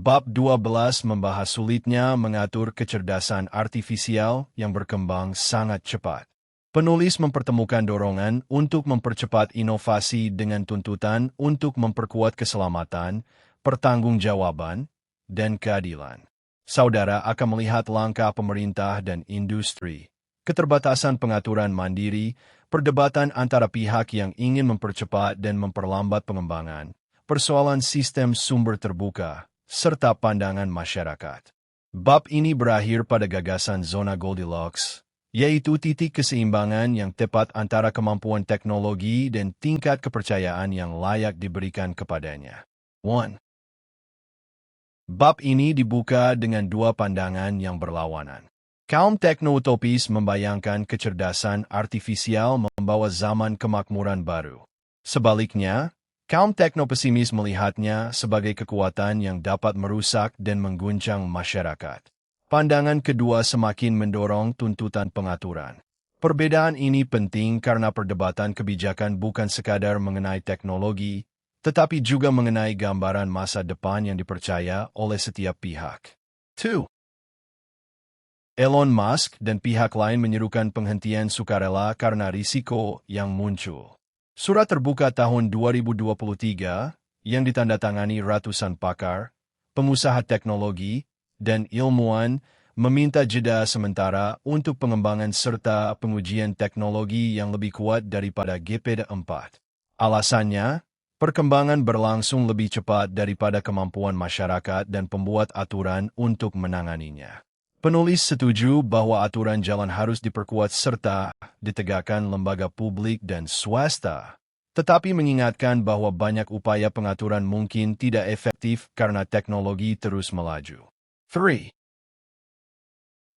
Bab 12 membahas sulitnya mengatur kecerdasan artifisial yang berkembang sangat cepat. Penulis mempertemukan dorongan untuk mempercepat inovasi dengan tuntutan untuk memperkuat keselamatan, pertanggungjawaban, dan keadilan. Saudara akan melihat langkah pemerintah dan industri, keterbatasan pengaturan mandiri, perdebatan antara pihak yang ingin mempercepat dan memperlambat pengembangan, persoalan sistem sumber terbuka, serta pandangan masyarakat. Bab ini berakhir pada gagasan zona Goldilocks, yaitu titik keseimbangan yang tepat antara kemampuan teknologi dan tingkat kepercayaan yang layak diberikan kepadanya. 1. Bab ini dibuka dengan dua pandangan yang berlawanan. Kaum tekno-utopis membayangkan kecerdasan artifisial membawa zaman kemakmuran baru. Sebaliknya, kaum teknopesimis melihatnya sebagai kekuatan yang dapat merusak dan mengguncang masyarakat. Pandangan kedua semakin mendorong tuntutan pengaturan. Perbedaan ini penting karena perdebatan kebijakan bukan sekadar mengenai teknologi, tetapi juga mengenai gambaran masa depan yang dipercaya oleh setiap pihak. 2. Elon Musk dan pihak lain menyerukan penghentian sukarela karena risiko yang muncul. Surat terbuka tahun 2023 yang ditandatangani ratusan pakar, pengusaha teknologi, dan ilmuwan meminta jeda sementara untuk pengembangan serta pengujian teknologi yang lebih kuat daripada GPT-4. Alasannya, perkembangan berlangsung lebih cepat daripada kemampuan masyarakat dan pembuat aturan untuk menanganinya. Penulis setuju bahwa aturan jalan harus diperkuat serta ditegakkan lembaga publik dan swasta, tetapi mengingatkan bahwa banyak upaya pengaturan mungkin tidak efektif karena teknologi terus melaju. 3.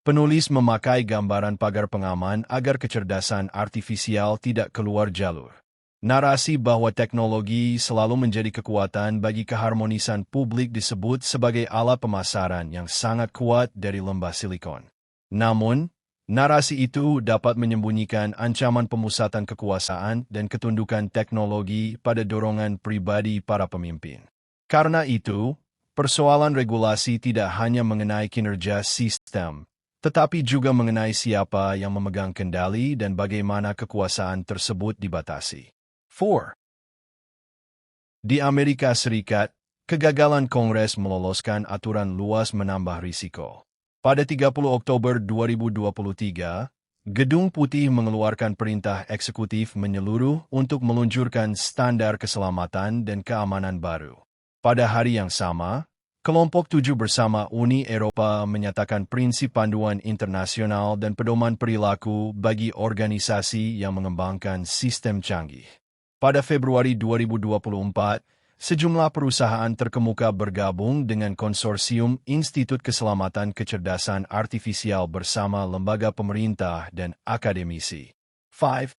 Penulis memakai gambaran pagar pengaman agar kecerdasan artifisial tidak keluar jalur. Narasi bahwa teknologi selalu menjadi kekuatan bagi keharmonisan publik disebut sebagai alat pemasaran yang sangat kuat dari lembah silikon. Namun, narasi itu dapat menyembunyikan ancaman pemusatan kekuasaan dan ketundukan teknologi pada dorongan pribadi para pemimpin. Karena itu, persoalan regulasi tidak hanya mengenai kinerja sistem, tetapi juga mengenai siapa yang memegang kendali dan bagaimana kekuasaan tersebut dibatasi. 4. Di Amerika Serikat, kegagalan Kongres meloloskan aturan luas menambah risiko. Pada 30 Oktober 2023, Gedung Putih mengeluarkan perintah eksekutif menyeluruh untuk meluncurkan standar keselamatan dan keamanan baru. Pada hari yang sama, Kelompok 7 bersama Uni Eropa menyatakan prinsip panduan internasional dan pedoman perilaku bagi organisasi yang mengembangkan sistem canggih. Pada Februari 2024, sejumlah perusahaan terkemuka bergabung dengan konsorsium Institut Keselamatan Kecerdasan Artifisial bersama lembaga pemerintah dan akademisi. 5.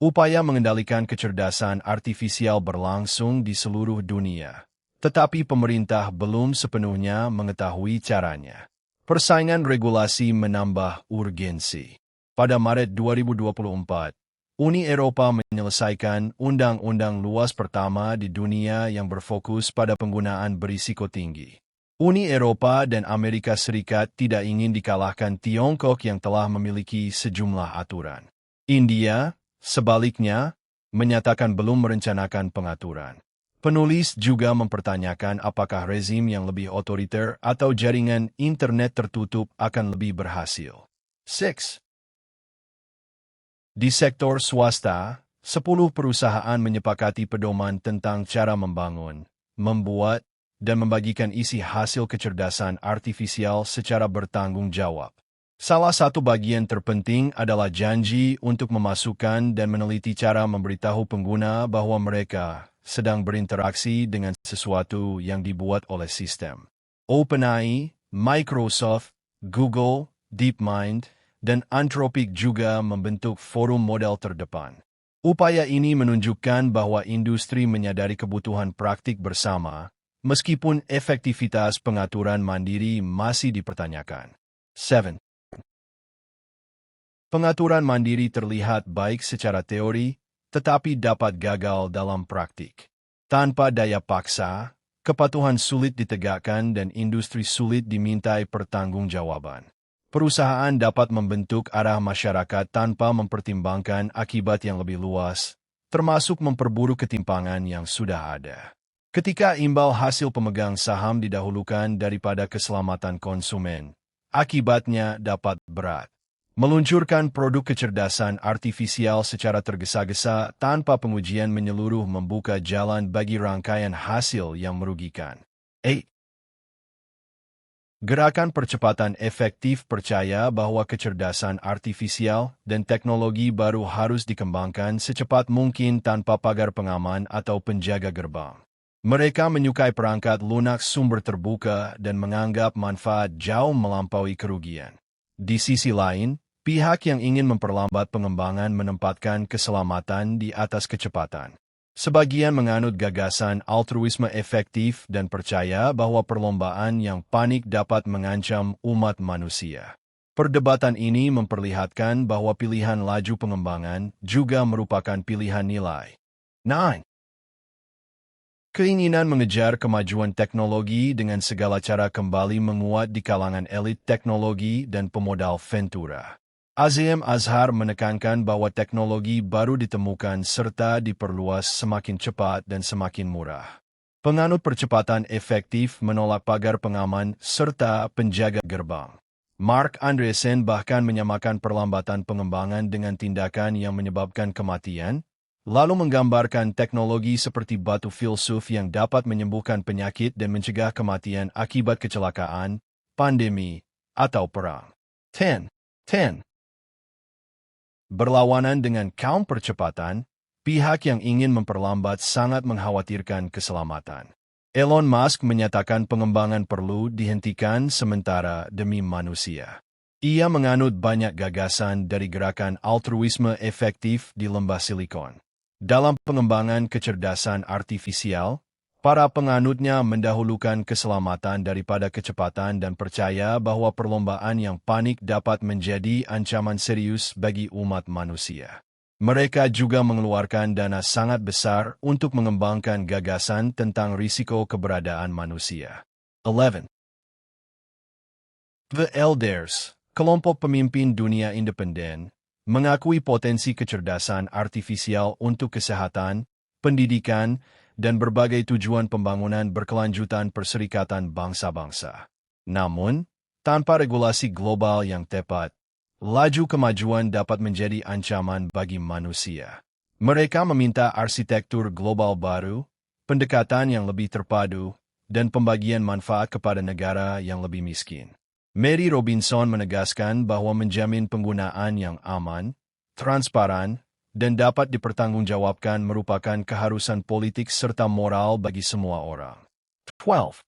Upaya mengendalikan kecerdasan artifisial berlangsung di seluruh dunia, tetapi pemerintah belum sepenuhnya mengetahui caranya. Persaingan regulasi menambah urgensi. Pada Maret 2024, Uni Eropa menyelesaikan undang-undang luas pertama di dunia yang berfokus pada penggunaan berisiko tinggi. Uni Eropa dan Amerika Serikat tidak ingin dikalahkan Tiongkok yang telah memiliki sejumlah aturan. India, sebaliknya, menyatakan belum merencanakan pengaturan. Penulis juga mempertanyakan apakah rezim yang lebih otoriter atau jaringan internet tertutup akan lebih berhasil. 6. Di sektor swasta, 10 perusahaan menyepakati pedoman tentang cara membangun, membuat, dan membagikan isi hasil kecerdasan artifisial secara bertanggung jawab. Salah satu bagian terpenting adalah janji untuk memasukkan dan meneliti cara memberitahu pengguna bahwa mereka sedang berinteraksi dengan sesuatu yang dibuat oleh sistem. OpenAI, Microsoft, Google, DeepMind, dan Anthropic juga membentuk forum model terdepan. Upaya ini menunjukkan bahwa industri menyadari kebutuhan praktik bersama, meskipun efektivitas pengaturan mandiri masih dipertanyakan. 7. Pengaturan mandiri terlihat baik secara teori, tetapi dapat gagal dalam praktik. Tanpa daya paksa, Kepatuhan sulit ditegakkan dan industri sulit dimintai pertanggungjawaban. Perusahaan dapat membentuk arah masyarakat tanpa mempertimbangkan akibat yang lebih luas, termasuk memperburuk ketimpangan yang sudah ada. Ketika imbal hasil pemegang saham didahulukan daripada keselamatan konsumen, akibatnya dapat berat. Meluncurkan produk kecerdasan artifisial secara tergesa-gesa tanpa pengujian menyeluruh membuka jalan bagi rangkaian hasil yang merugikan. Gerakan percepatan efektif percaya bahwa kecerdasan artifisial dan teknologi baru harus dikembangkan secepat mungkin tanpa pagar pengaman atau penjaga gerbang. Mereka menyukai perangkat lunak sumber terbuka dan menganggap manfaat jauh melampaui kerugian. Di sisi lain, pihak yang ingin memperlambat pengembangan menempatkan keselamatan di atas kecepatan. Sebagian menganut gagasan altruisme efektif dan percaya bahwa perlombaan yang panik dapat mengancam umat manusia. Perdebatan ini memperlihatkan bahwa pilihan laju pengembangan juga merupakan pilihan nilai. 9. Keinginan mengejar kemajuan teknologi dengan segala cara kembali menguat di kalangan elit teknologi dan pemodal Ventura. Azim Azhar menekankan bahwa teknologi baru ditemukan serta diperluas semakin cepat dan semakin murah. Penganut percepatan efektif menolak pagar pengaman serta penjaga gerbang. Mark Andreessen bahkan menyamakan perlambatan pengembangan dengan tindakan yang menyebabkan kematian, lalu menggambarkan teknologi seperti batu filsuf yang dapat menyembuhkan penyakit dan mencegah kematian akibat kecelakaan, pandemi, atau perang. 10. Berlawanan dengan kaum percepatan, pihak yang ingin memperlambat sangat mengkhawatirkan keselamatan. Elon Musk menyatakan pengembangan perlu dihentikan sementara demi manusia. Ia menganut banyak gagasan dari gerakan altruisme efektif di lembah Silikon. Dalam pengembangan kecerdasan artifisial, para penganutnya mendahulukan keselamatan daripada kecepatan dan percaya bahwa perlombaan yang panik dapat menjadi ancaman serius bagi umat manusia. Mereka juga mengeluarkan dana sangat besar untuk mengembangkan gagasan tentang risiko keberadaan manusia. 11. The Elders, kelompok pemimpin dunia independen, mengakui potensi kecerdasan artifisial untuk kesehatan, pendidikan, dan berbagai tujuan pembangunan berkelanjutan Perserikatan Bangsa-Bangsa. Namun, tanpa regulasi global yang tepat, laju kemajuan dapat menjadi ancaman bagi manusia. Mereka meminta arsitektur global baru, pendekatan yang lebih terpadu, dan pembagian manfaat kepada negara yang lebih miskin. Mary Robinson menegaskan bahwa menjamin penggunaan yang aman, transparan, dan dapat dipertanggungjawabkan merupakan keharusan politik serta moral bagi semua orang. 12.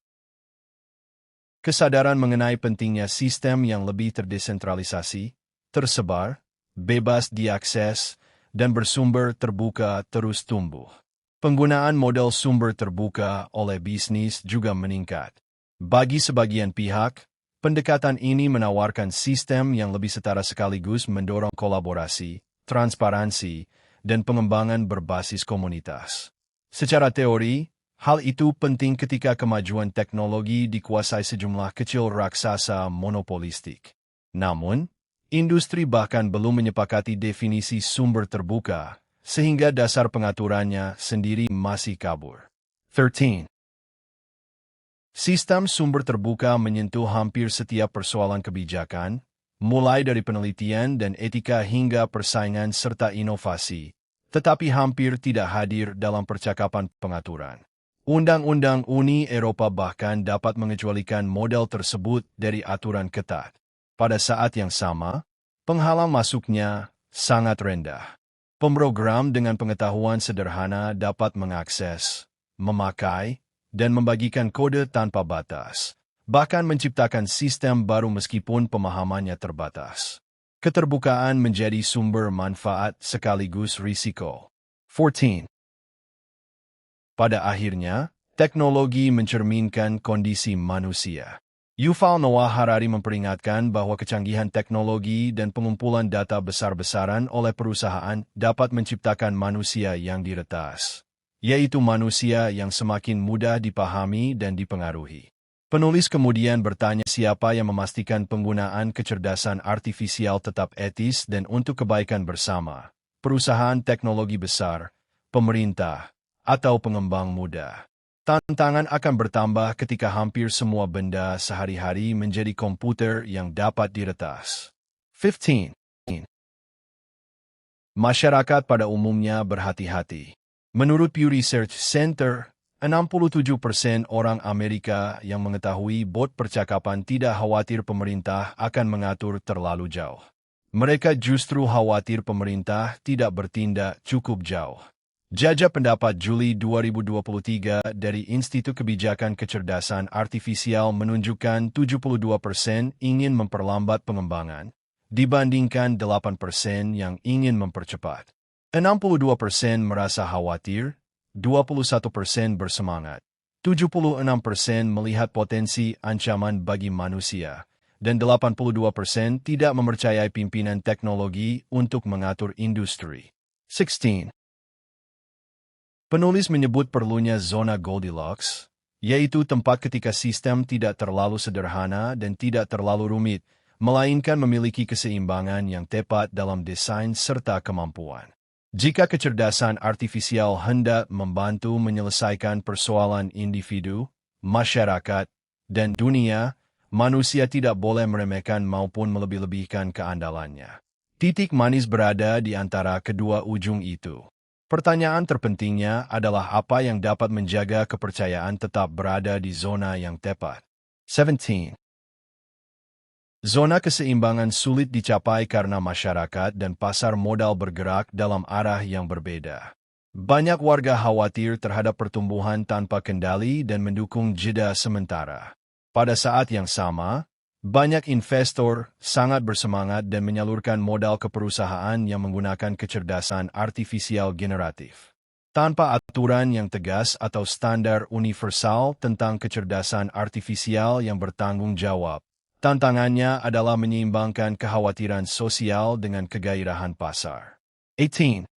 Kesadaran mengenai pentingnya sistem yang lebih terdesentralisasi, tersebar, bebas diakses, dan bersumber terbuka terus tumbuh. Penggunaan model sumber terbuka oleh bisnis juga meningkat. Bagi sebagian pihak, pendekatan ini menawarkan sistem yang lebih setara sekaligus mendorong kolaborasi, transparansi, dan pengembangan berbasis komunitas. Secara teori, hal itu penting ketika kemajuan teknologi dikuasai sejumlah kecil raksasa monopolistik. Namun, industri bahkan belum menyepakati definisi sumber terbuka, sehingga dasar pengaturannya sendiri masih kabur. 13. Sistem sumber terbuka menyentuh hampir setiap persoalan kebijakan, mulai dari penelitian dan etika hingga persaingan serta inovasi, tetapi hampir tidak hadir dalam percakapan pengaturan. Undang-undang Uni Eropa bahkan dapat mengecualikan model tersebut dari aturan ketat. Pada saat yang sama, penghalang masuknya sangat rendah. Pemrogram dengan pengetahuan sederhana dapat mengakses, memakai, dan membagikan kode tanpa batas, bahkan menciptakan sistem baru meskipun pemahamannya terbatas. Keterbukaan menjadi sumber manfaat sekaligus risiko. 14. Pada akhirnya, teknologi mencerminkan kondisi manusia. Yuval Noah Harari memperingatkan bahwa kecanggihan teknologi dan pengumpulan data besar-besaran oleh perusahaan dapat menciptakan manusia yang diretas. yaitu manusia yang semakin mudah dipahami dan dipengaruhi. Penulis kemudian bertanya siapa yang memastikan penggunaan kecerdasan artifisial tetap etis dan untuk kebaikan bersama, perusahaan teknologi besar, pemerintah, atau pengembang muda. Tantangan akan bertambah ketika hampir semua benda sehari-hari menjadi komputer yang dapat diretas. 15. Masyarakat pada umumnya berhati-hati. Menurut Pew Research Center, 67% orang Amerika yang mengetahui bot percakapan tidak khawatir pemerintah akan mengatur terlalu jauh. Mereka justru khawatir pemerintah tidak bertindak cukup jauh. Jajak pendapat Juli 2023 dari Institut Kebijakan Kecerdasan Artifisial menunjukkan 72% ingin memperlambat pengembangan, dibandingkan 8% yang ingin mempercepat. 62% merasa khawatir, 21% bersemangat, 76% melihat potensi ancaman bagi manusia, dan 82% tidak mempercayai pimpinan teknologi untuk mengatur industri. 16. Penulis menyebut perlunya zona Goldilocks, yaitu tempat ketika sistem tidak terlalu sederhana dan tidak terlalu rumit, melainkan memiliki keseimbangan yang tepat dalam desain serta kemampuan. Jika kecerdasan artifisial hendak membantu menyelesaikan persoalan individu, masyarakat, dan dunia, manusia tidak boleh meremehkan maupun melebih-lebihkan keandalannya. Titik manis berada di antara kedua ujung itu. Pertanyaan terpentingnya adalah apa yang dapat menjaga kepercayaan tetap berada di zona yang tepat. 17. Zona keseimbangan sulit dicapai karena masyarakat dan pasar modal bergerak dalam arah yang berbeda. Banyak warga khawatir terhadap pertumbuhan tanpa kendali dan mendukung jeda sementara. Pada saat yang sama, banyak investor sangat bersemangat dan menyalurkan modal ke perusahaan yang menggunakan kecerdasan artifisial generatif. Tanpa aturan yang tegas atau standar universal tentang kecerdasan artifisial yang bertanggung jawab, tantangannya adalah menyeimbangkan kekhawatiran sosial dengan kegairahan pasar. 18.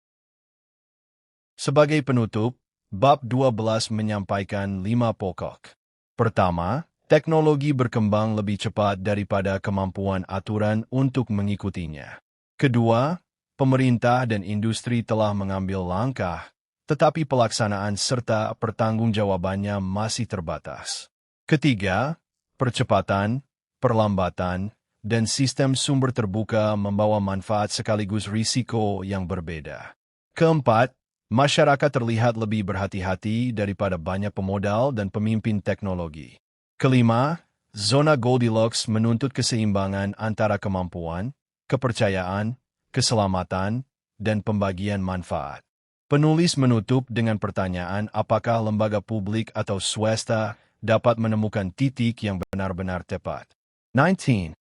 Sebagai penutup, bab 12 menyampaikan 5 pokok. Pertama, teknologi berkembang lebih cepat daripada kemampuan aturan untuk mengikutinya. Kedua, pemerintah dan industri telah mengambil langkah, tetapi pelaksanaan serta pertanggungjawabannya masih terbatas. Ketiga, percepatan, perlambatan, dan sistem sumber terbuka membawa manfaat sekaligus risiko yang berbeda. Keempat, masyarakat terlihat lebih berhati-hati daripada banyak pemodal dan pemimpin teknologi. Kelima, zona Goldilocks menuntut keseimbangan antara kemampuan, kepercayaan, keselamatan, dan pembagian manfaat. Penulis menutup dengan pertanyaan apakah lembaga publik atau swasta dapat menemukan titik yang benar-benar tepat. 19.